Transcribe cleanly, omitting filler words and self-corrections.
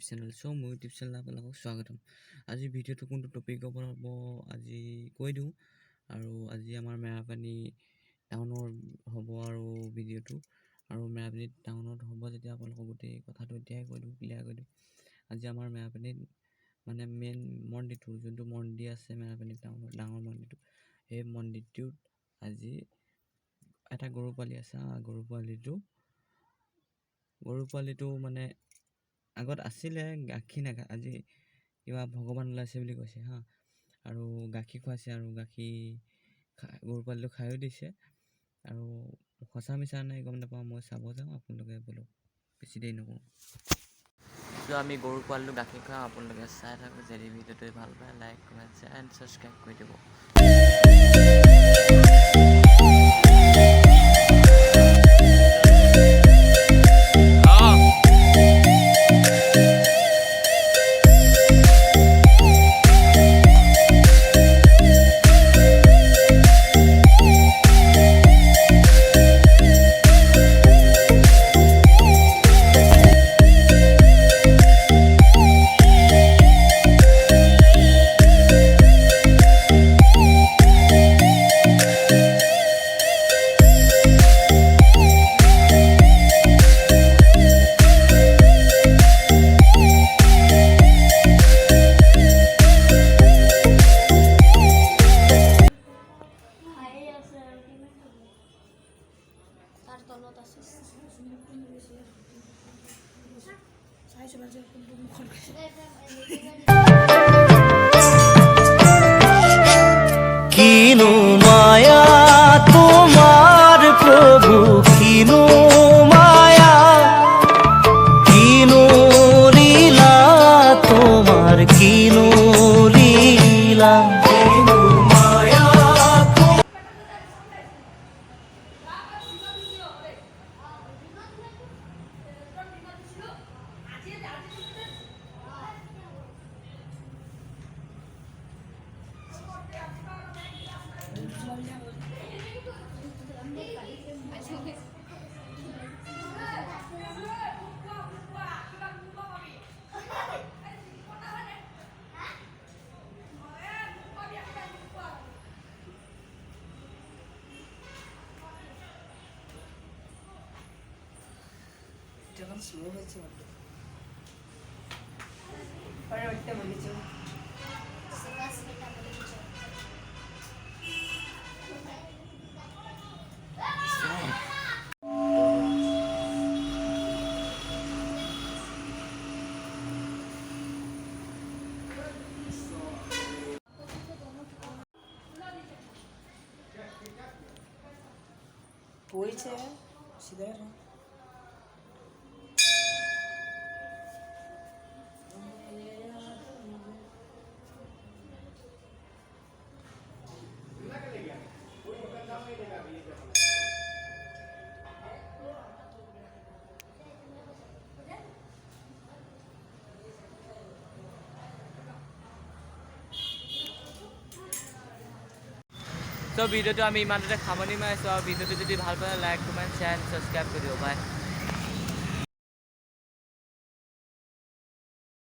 Channel মোৰ YouTube channel আপোনালোকক স্বাগতম। আজি ভিডিঅ'টো কোনটো টপিকৰ ওপৰত হ'ব আজি কৈ দিওঁ। আৰু আজি আমাৰ মেৰাপানী টাউনৰ হ'ব আৰু ভিডিঅ'টো আৰু মেৰাপানী টাউনত হ'ব যেতিয়া আপোনালোকক গোটেই কথাটো এতিয়াই কৈ দিওঁ, ক্লিয়াৰ কৰি দিওঁ। আজি আমাৰ মেৰাপানীত মানে মেইন মন্দিৰটো যোনটো মন্দিৰ আছে মেৰাপানী টাউনৰ ডাঙৰ মন্দিৰটো, সেই মন্দিৰটোত আজি এটা গৰু পোৱালি আছে। গৰু পোৱালিটো মানে আগত আছিলে গাখীৰ নাখা, আজি কিবা ভগৱান ওলাইছে বুলি কৈছে হা, আৰু গাখীৰ খুৱাইছে আৰু গাখীৰ গৰু পোৱালিটো খায়ো দিছে। আৰু সঁচা মিছা নাই গম নাপাওঁ, মই চাব যাওঁ, আপোনালোকে বোলো বেছি দেৰি নকৰোঁ। ত' আমি গৰু পোৱালিটো গাখীৰ খাওঁ, আপোনালোকে চাই থাকক। যদি ভিডিঅ'টো ভাল পায় like comment share and subscribe কৰি দিব। কিনো মায়া তোমার প্রভু, কিনো মায়া, কিনো লীলা তোমার, কিনো লীলা। যখন স্লো হয়েছে পরে ওইটা বলেছ পড়েছে সিধা চ' ভিডিঅ'টো আমি ইমানতে সামৰণি মাৰিছোঁ। আৰু ভিডিঅ'টো যদি ভাল পায় like comment share and subscribe কৰি দিব। বাই।